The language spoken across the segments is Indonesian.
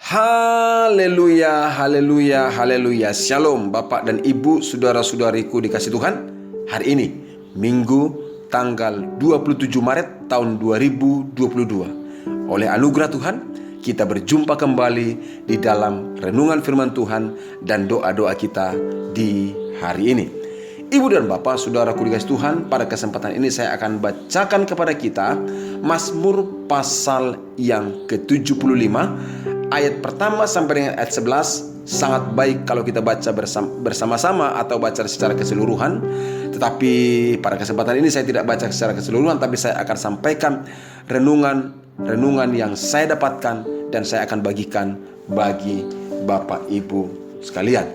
Haleluya, haleluya, haleluya. Shalom Bapak dan Ibu, saudara-saudariku dikasih Tuhan. Hari ini Minggu tanggal 27 Maret tahun 2022. Oleh anugerah Tuhan, kita berjumpa kembali di dalam renungan firman Tuhan dan doa-doa kita di hari ini. Ibu dan Bapak, saudaraku dikasih Tuhan, pada kesempatan ini saya akan bacakan kepada kita Mazmur pasal yang ke-75, ayat pertama sampai dengan ayat 11. Sangat baik kalau kita baca bersama-sama atau baca secara keseluruhan. Tetapi pada kesempatan ini saya tidak baca secara keseluruhan, tapi saya akan sampaikan renungan yang saya dapatkan dan saya akan bagikan bagi Bapak Ibu sekalian.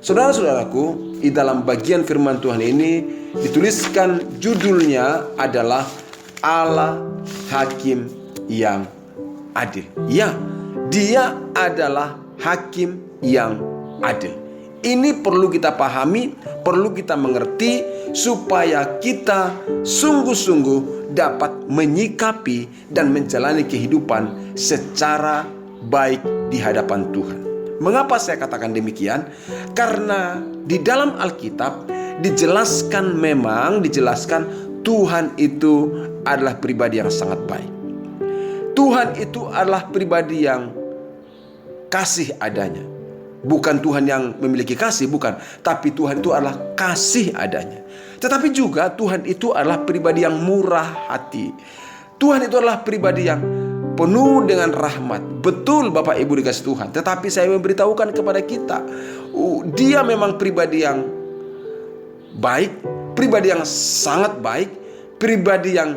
Saudara-saudaraku, di dalam bagian firman Tuhan ini dituliskan judulnya adalah Allah Hakim yang Adil. Ya, Dia adalah Hakim yang adil. Ini perlu kita pahami, perlu kita mengerti supaya kita sungguh-sungguh dapat menyikapi dan menjalani kehidupan secara baik di hadapan Tuhan. Mengapa saya katakan demikian? Karena di dalam Alkitab dijelaskan Tuhan itu adalah pribadi yang sangat baik. Tuhan itu adalah pribadi yang kasih adanya. Bukan Tuhan yang memiliki kasih, bukan. Tapi Tuhan itu adalah kasih adanya. Tetapi juga Tuhan itu adalah pribadi yang murah hati. Tuhan itu adalah pribadi yang penuh dengan rahmat. Betul Bapak Ibu dikasih Tuhan. Tetapi saya memberitahukan kepada kita, Dia memang pribadi yang baik, pribadi yang sangat baik, pribadi yang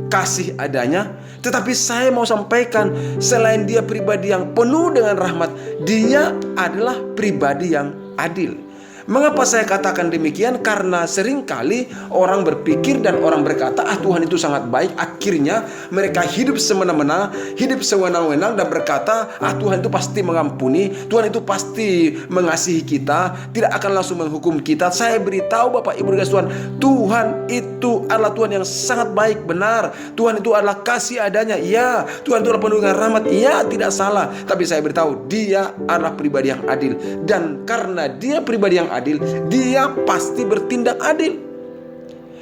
kasih adanya. Tetapi saya mau sampaikan, selain Dia pribadi yang penuh dengan rahmat, Dia adalah pribadi yang adil. Mengapa saya katakan demikian? Karena seringkali orang berpikir dan orang berkata, Tuhan itu sangat baik. Akhirnya mereka hidup semena-mena, hidup sewenang-wenang dan berkata, Tuhan itu pasti mengampuni, Tuhan itu pasti mengasihi kita, tidak akan langsung menghukum kita. Saya beritahu Bapak Ibu dikasih Tuhan, Tuhan itu adalah Tuhan yang sangat baik, benar. Tuhan itu adalah kasih adanya, ya. Tuhan itu adalah penuh dengan rahmat, ya, tidak salah. Tapi saya beritahu, Dia adalah pribadi yang adil. Dan karena Dia pribadi yang adil, Dia pasti bertindak adil.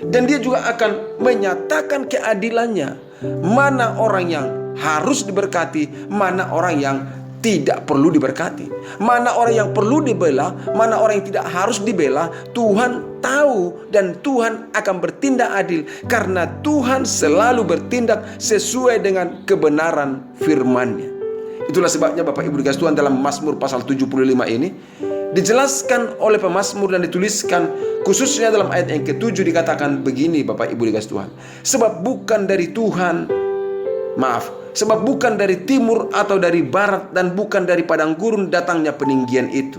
Dan Dia juga akan menyatakan keadilannya. Mana orang yang harus diberkati, mana orang yang tidak perlu diberkati, mana orang yang perlu dibela, mana orang yang tidak harus dibela. Tuhan tahu dan Tuhan akan bertindak adil, karena Tuhan selalu bertindak sesuai dengan kebenaran firman-Nya. Itulah sebabnya Bapak Ibu dikasih Tuhan, dalam Mazmur pasal 75 ini dijelaskan oleh pemazmur dan dituliskan khususnya dalam ayat yang ke-7, dikatakan begini Bapak Ibu dikasih Tuhan. Sebab bukan dari timur atau dari barat, dan bukan dari padang gurun datangnya peninggian itu.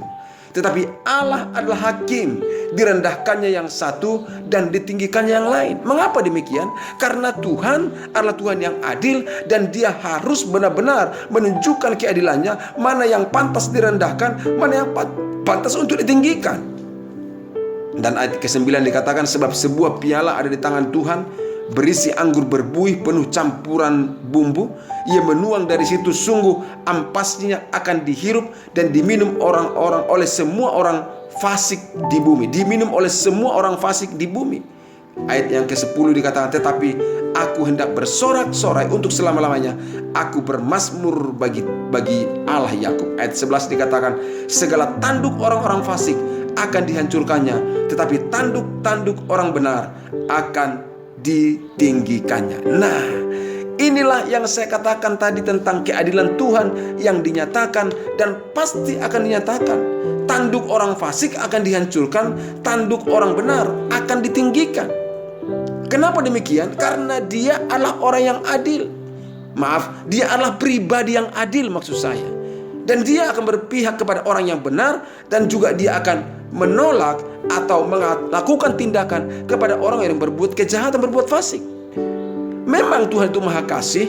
Tetapi Allah adalah hakim, direndahkannya yang satu dan ditinggikannya yang lain. Mengapa demikian? Karena Tuhan adalah Tuhan yang adil, dan Dia harus benar-benar menunjukkan keadilannya, mana yang pantas direndahkan, mana yang pantas untuk ditinggikan. Dan ayat ke-9 dikatakan, sebab sebuah piala ada di tangan Tuhan, berisi anggur berbuih penuh campuran bumbu. Ia menuang dari situ, sungguh ampasnya akan dihirup dan diminum orang-orang oleh semua orang fasik di bumi. Diminum oleh semua orang fasik di bumi. Ayat yang ke-10 dikatakan, tetapi aku hendak bersorak-sorai untuk selama-lamanya. Aku bermazmur bagi Allah Yakub. Ayat 11 dikatakan, segala tanduk orang-orang fasik akan dihancurkannya, tetapi tanduk-tanduk orang benar akan ditinggikannya. Nah, inilah yang saya katakan tadi tentang keadilan Tuhan yang dinyatakan dan pasti akan dinyatakan. Tanduk orang fasik akan dihancurkan, tanduk orang benar akan ditinggikan. Kenapa demikian? Karena Dia adalah orang yang adil. Dia adalah pribadi yang adil, maksud saya. Dan Dia akan berpihak kepada orang yang benar, dan juga Dia akan menolak atau melakukan tindakan kepada orang yang berbuat kejahatan, berbuat fasik. Memang Tuhan itu maha kasih,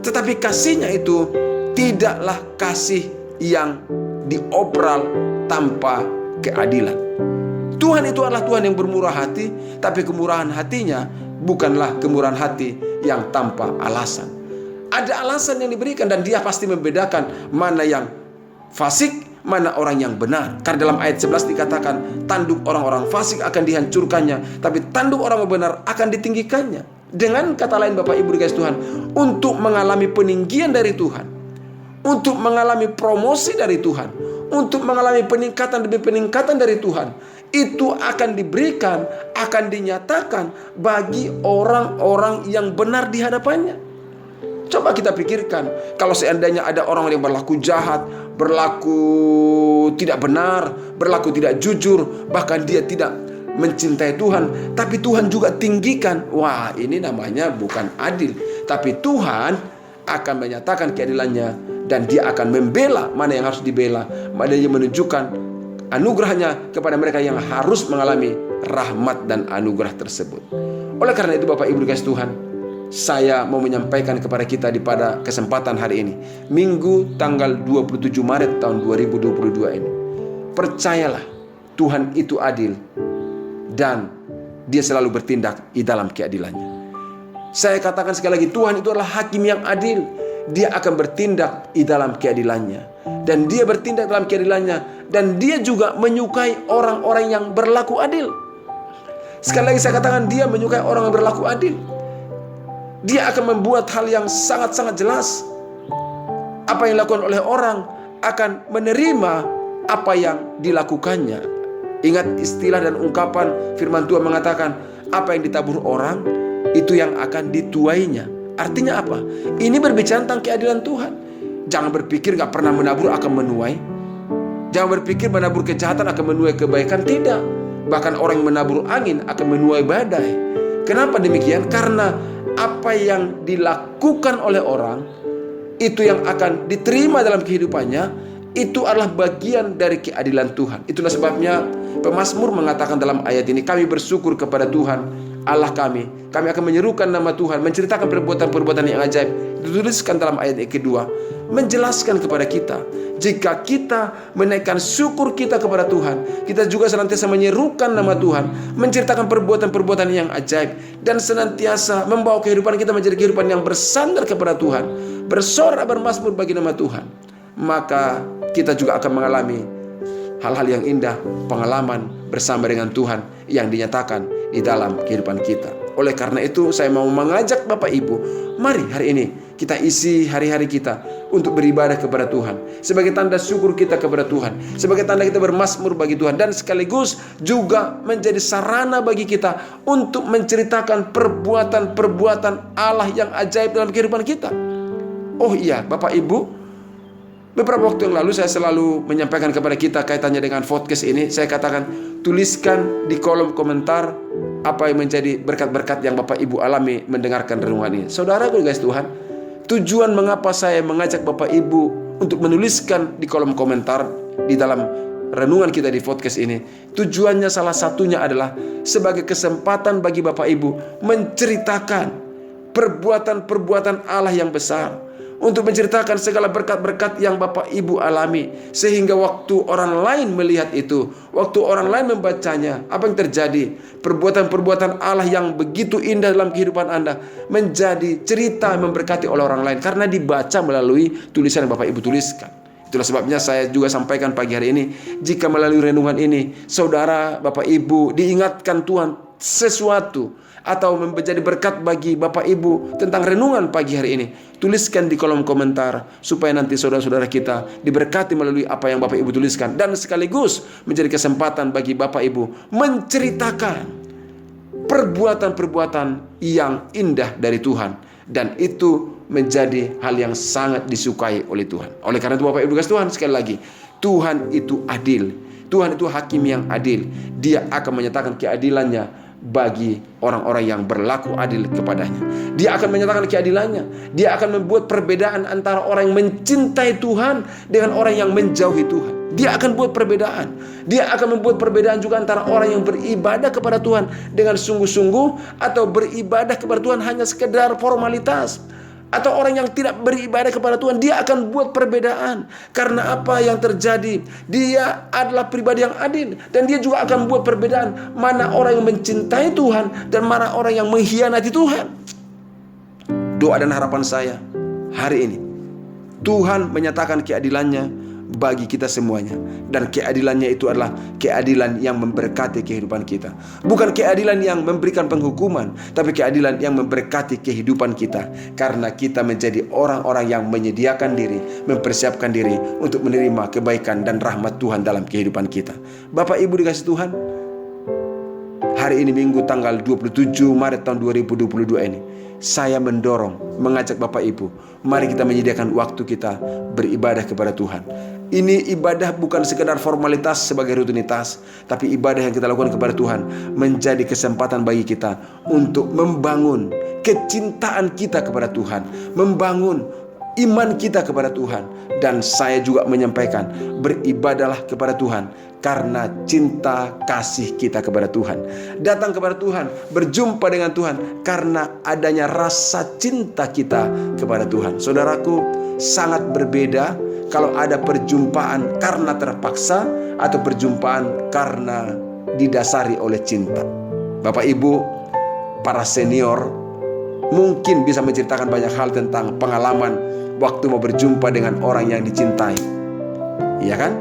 tetapi kasih-Nya itu tidaklah kasih yang diobral tanpa keadilan. Tuhan itu adalah Tuhan yang bermurah hati, tapi kemurahan hatinya bukanlah kemurahan hati yang tanpa alasan. Ada alasan yang diberikan dan dia pasti membedakan mana yang fasik, mana orang yang benar. Karena dalam ayat 11 dikatakan tanduk orang-orang fasik akan dihancurkannya, tapi tanduk orang benar akan ditinggikannya. Dengan kata lain Bapak Ibu dikasih Tuhan, untuk mengalami peninggian dari Tuhan, untuk mengalami promosi dari Tuhan, untuk mengalami peningkatan demi peningkatan dari Tuhan, itu akan diberikan, akan dinyatakan bagi orang-orang yang benar di hadapannya. Coba kita pikirkan, kalau seandainya ada orang yang berlaku jahat, berlaku tidak benar, berlaku tidak jujur, bahkan dia tidak mencintai Tuhan, tapi Tuhan juga tinggikan. Wah, ini namanya bukan adil. Tapi Tuhan akan menyatakan keadilannya, dan dia akan membela mana yang harus dibela, mana yang menunjukkan anugerahnya kepada mereka yang harus mengalami rahmat dan anugerah tersebut. Oleh karena itu Bapak Ibu dikasih Tuhan, saya mau menyampaikan kepada kita pada kesempatan hari ini, Minggu tanggal 27 Maret tahun 2022 ini. Percayalah, Tuhan itu adil dan Dia selalu bertindak di dalam keadilannya. Saya katakan sekali lagi, Tuhan itu adalah hakim yang adil. Dia akan bertindak di dalam keadilannya, dan Dia bertindak dalam keadilannya, dan Dia juga menyukai orang-orang yang berlaku adil. Sekali lagi saya katakan, Dia menyukai orang yang berlaku adil. Dia akan membuat hal yang sangat-sangat jelas. Apa yang dilakukan oleh orang akan menerima apa yang dilakukannya. Ingat istilah dan ungkapan firman Tuhan mengatakan, apa yang ditabur orang, itu yang akan dituainya. Artinya apa? Ini berbicara tentang keadilan Tuhan. Jangan berpikir gak pernah menabur akan menuai. Jangan berpikir menabur kejahatan akan menuai kebaikan. Tidak. Bahkan orang yang menabur angin akan menuai badai. Kenapa demikian? Karena apa yang dilakukan oleh orang, itu yang akan diterima dalam kehidupannya, itu adalah bagian dari keadilan Tuhan. Itulah sebabnya pemazmur mengatakan dalam ayat ini, kami bersyukur kepada Tuhan Allah kami akan menyerukan nama Tuhan, menceritakan perbuatan-perbuatan yang ajaib. Dituliskan dalam ayat yang kedua, menjelaskan kepada kita, jika kita menaikkan syukur kita kepada Tuhan, kita juga senantiasa menyerukan nama Tuhan, menceritakan perbuatan-perbuatan yang ajaib, dan senantiasa membawa kehidupan kita menjadi kehidupan yang bersandar kepada Tuhan, bersorak bermazmur bagi nama Tuhan, maka kita juga akan mengalami hal-hal yang indah, pengalaman bersama dengan Tuhan yang dinyatakan di dalam kehidupan kita. Oleh karena itu saya mau mengajak Bapak Ibu, mari hari ini kita isi hari-hari kita untuk beribadah kepada Tuhan, sebagai tanda syukur kita kepada Tuhan, sebagai tanda kita bermazmur bagi Tuhan, dan sekaligus juga menjadi sarana bagi kita untuk menceritakan perbuatan-perbuatan Allah yang ajaib dalam kehidupan kita. Oh iya Bapak Ibu, beberapa waktu yang lalu saya selalu menyampaikan kepada kita kaitannya dengan podcast ini. Saya katakan, tuliskan di kolom komentar apa yang menjadi berkat-berkat yang Bapak Ibu alami mendengarkan renungan ini. Saudaraku guys Tuhan, tujuan mengapa saya mengajak Bapak Ibu untuk menuliskan di kolom komentar di dalam renungan kita di podcast ini, tujuannya salah satunya adalah sebagai kesempatan bagi Bapak Ibu menceritakan perbuatan-perbuatan Allah yang besar, untuk menceritakan segala berkat-berkat yang Bapak Ibu alami, sehingga waktu orang lain melihat itu, waktu orang lain membacanya, apa yang terjadi? Perbuatan-perbuatan Allah yang begitu indah dalam kehidupan Anda menjadi cerita yang memberkati oleh orang lain, karena dibaca melalui tulisan yang Bapak Ibu tuliskan. Itulah sebabnya saya juga sampaikan pagi hari ini, jika melalui renungan ini saudara Bapak Ibu diingatkan Tuhan sesuatu, atau menjadi berkat bagi Bapak Ibu tentang renungan pagi hari ini, tuliskan di kolom komentar, supaya nanti saudara-saudara kita diberkati melalui apa yang Bapak Ibu tuliskan, dan sekaligus menjadi kesempatan bagi Bapak Ibu menceritakan perbuatan-perbuatan yang indah dari Tuhan, dan itu menjadi hal yang sangat disukai oleh Tuhan. Oleh karena itu Bapak Ibu kasih Tuhan, sekali lagi, Tuhan itu adil. Tuhan itu hakim yang adil. Dia akan menyatakan keadilannya bagi orang-orang yang berlaku adil kepadanya. Dia akan menyatakan keadilannya. Dia akan membuat perbedaan antara orang yang mencintai Tuhan dengan orang yang menjauhi Tuhan. Dia akan buat perbedaan. Dia akan membuat perbedaan juga antara orang yang beribadah kepada Tuhan dengan sungguh-sungguh, atau beribadah kepada Tuhan hanya sekedar formalitas, atau orang yang tidak beribadah kepada Tuhan. Dia akan buat perbedaan. Karena apa yang terjadi? Dia adalah pribadi yang adil, dan dia juga akan buat perbedaan mana orang yang mencintai Tuhan dan mana orang yang mengkhianati Tuhan. Doa dan harapan saya, hari ini Tuhan menyatakan keadilannya bagi kita semuanya. Dan keadilannya itu adalah keadilan yang memberkati kehidupan kita. Bukan keadilan yang memberikan penghukuman, tapi keadilan yang memberkati kehidupan kita. Karena kita menjadi orang-orang yang menyediakan diri, mempersiapkan diri untuk menerima kebaikan dan rahmat Tuhan dalam kehidupan kita. Bapak Ibu dikasih Tuhan, hari ini Minggu tanggal 27 Maret tahun 2022 ini, saya mengajak Bapak Ibu, mari kita menyediakan waktu kita beribadah kepada Tuhan. Ini ibadah bukan sekedar formalitas sebagai rutinitas, tapi ibadah yang kita lakukan kepada Tuhan menjadi kesempatan bagi kita untuk membangun kecintaan kita kepada Tuhan, membangun iman kita kepada Tuhan. Dan saya juga menyampaikan, beribadahlah kepada Tuhan karena cinta kasih kita kepada Tuhan. Datang kepada Tuhan, berjumpa dengan Tuhan karena adanya rasa cinta kita kepada Tuhan. Saudaraku, sangat berbeda kalau ada perjumpaan karena terpaksa atau perjumpaan karena didasari oleh cinta. Bapak Ibu, para senior mungkin bisa menceritakan banyak hal tentang pengalaman waktu mau berjumpa dengan orang yang dicintai. Iya kan?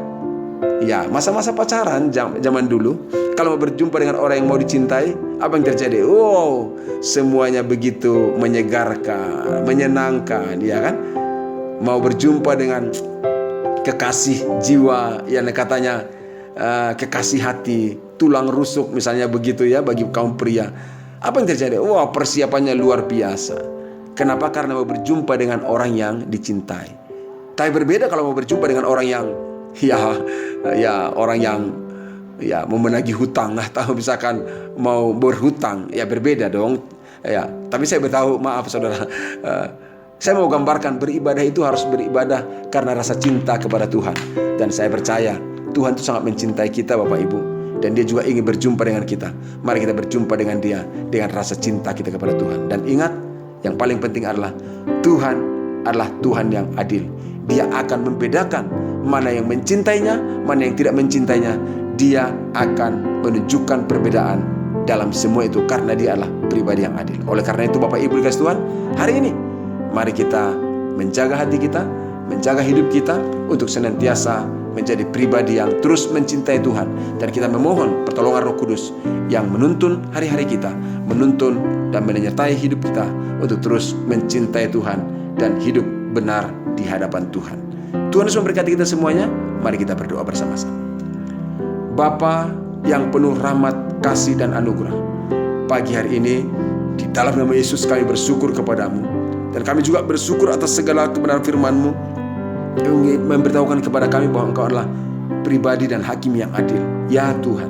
Ya, masa-masa pacaran zaman dulu, kalau mau berjumpa dengan orang yang mau dicintai, apa yang terjadi? Wow, semuanya begitu menyegarkan, menyenangkan, ya kan? Mau berjumpa dengan kekasih jiwa yang katanya kekasih hati, tulang rusuk misalnya begitu ya bagi kaum pria. Apa yang terjadi? Wah, persiapannya luar biasa. Kenapa? Karena mau berjumpa dengan orang yang dicintai. Tapi berbeda kalau mau berjumpa dengan orang yang orang yang mau menagih hutang atau misalkan mau berhutang, ya berbeda dong. Ya, tapi saya beritahu, maaf saudara, saya mau gambarkan beribadah itu harus beribadah karena rasa cinta kepada Tuhan. Dan saya percaya Tuhan itu sangat mencintai kita Bapak Ibu. Dan Dia juga ingin berjumpa dengan kita. Mari kita berjumpa dengan Dia dengan rasa cinta kita kepada Tuhan. Dan ingat, yang paling penting adalah Tuhan adalah Tuhan yang adil. Dia akan membedakan mana yang mencintainya, mana yang tidak mencintainya. Dia akan menunjukkan perbedaan dalam semua itu karena Dia adalah pribadi yang adil. Oleh karena itu Bapak Ibu dikasih Tuhan, hari ini mari kita menjaga hati kita, menjaga hidup kita untuk senantiasa menjadi pribadi yang terus mencintai Tuhan. Dan kita memohon pertolongan Roh Kudus yang menuntun hari-hari kita, menuntun dan menyertai hidup kita untuk terus mencintai Tuhan dan hidup benar di hadapan Tuhan. Tuhan Yesus memberkati kita semuanya. Mari kita berdoa bersama-sama. Bapa yang penuh rahmat, kasih dan anugerah, pagi hari ini di dalam nama Yesus kami bersyukur kepadamu. Dan kami juga bersyukur atas segala kebenaran firman-Mu yang memberitahukan kepada kami bahwa Engkau adalah pribadi dan hakim yang adil. Ya Tuhan,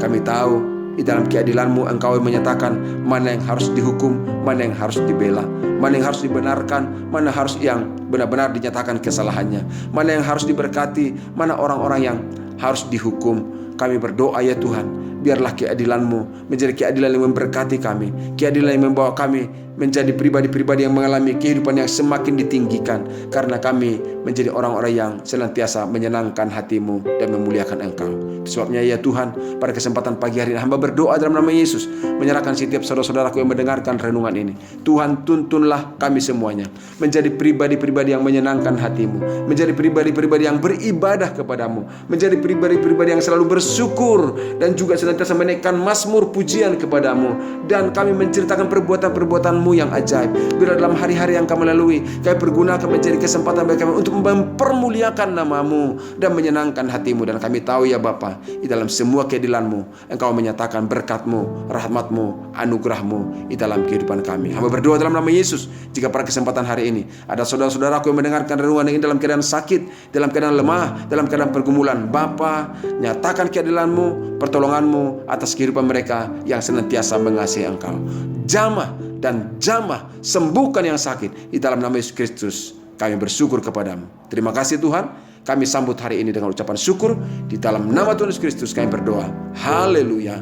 kami tahu di dalam keadilan-Mu Engkau menyatakan mana yang harus dihukum, mana yang harus dibela, mana yang harus dibenarkan, mana harus yang benar-benar dinyatakan kesalahannya, mana yang harus diberkati, mana orang-orang yang harus dihukum. Kami berdoa ya Tuhan, biarlah keadilan-Mu menjadi keadilan yang memberkati kami, keadilan yang membawa kami menjadi pribadi-pribadi yang mengalami kehidupan yang semakin ditinggikan, karena kami menjadi orang-orang yang senantiasa menyenangkan hati-Mu dan memuliakan Engkau. Sebabnya ya Tuhan, pada kesempatan pagi hari ini hamba berdoa dalam nama Yesus, menyerahkan setiap saudara-saudaraku yang mendengarkan renungan ini. Tuhan, tuntunlah kami semuanya menjadi pribadi-pribadi yang menyenangkan hati-Mu, menjadi pribadi-pribadi yang beribadah kepadamu, menjadi pribadi-pribadi yang selalu bersyukur dan juga senantiasa menaikkan mazmur pujian kepadamu. Dan kami menceritakan perbuatan-perbuatan-Mu yang ajaib. Bila dalam hari-hari yang kami lalui, kami pergunakan menjadi kesempatan bagi kami untuk mempermuliakan nama-Mu dan menyenangkan hati-Mu. Dan kami tahu ya Bapa, di dalam semua keadilan-Mu Engkau menyatakan berkat-Mu, rahmat-Mu, anugerah-Mu di dalam kehidupan kami. Hamba berdoa dalam nama Yesus, jika pada kesempatan hari ini ada saudara-saudaraku yang mendengarkan renungan ini dalam keadaan sakit, dalam keadaan lemah, dalam keadaan pergumulan, Bapa, nyatakan keadilan-Mu, pertolongan-Mu atas kehidupan mereka yang senantiasa mengasihi Engkau. Jamah dan jamah, sembuhkan yang sakit di dalam nama Yesus Kristus. Kami bersyukur kepadamu. Terima kasih Tuhan. Kami sambut hari ini dengan ucapan syukur. Di dalam nama Tuhan Yesus Kristus kami berdoa. Haleluya.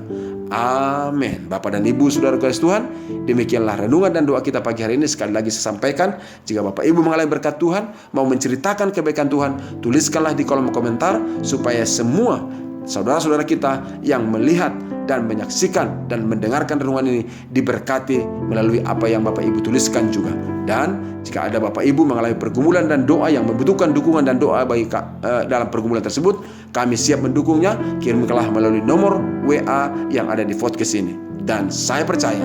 Amin. Bapak dan Ibu saudara kasih Tuhan, demikianlah renungan dan doa kita pagi hari ini. Sekali lagi saya sampaikan, jika Bapak Ibu mengalami berkat Tuhan, mau menceritakan kebaikan Tuhan, tuliskanlah di kolom komentar supaya semua saudara-saudara kita yang melihat dan menyaksikan dan mendengarkan renungan ini diberkati melalui apa yang Bapak Ibu tuliskan juga. Dan jika ada Bapak Ibu mengalami pergumulan dan doa yang membutuhkan dukungan dan doa bagi dalam pergumulan tersebut, kami siap mendukungnya. Kirimkanlah melalui nomor WA yang ada di podcast ini. Dan saya percaya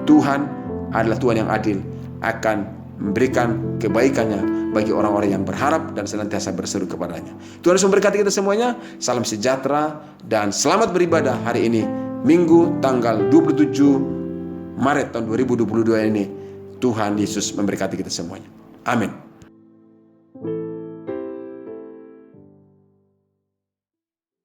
Tuhan adalah Tuhan yang adil, akan memberikan kebaikannya bagi orang-orang yang berharap dan senantiasa berseru kepadanya. Tuhan Yesus memberkati kita semuanya. Salam sejahtera dan selamat beribadah hari ini, Minggu tanggal 27 Maret tahun 2022 ini. Tuhan Yesus memberkati kita semuanya. Amin.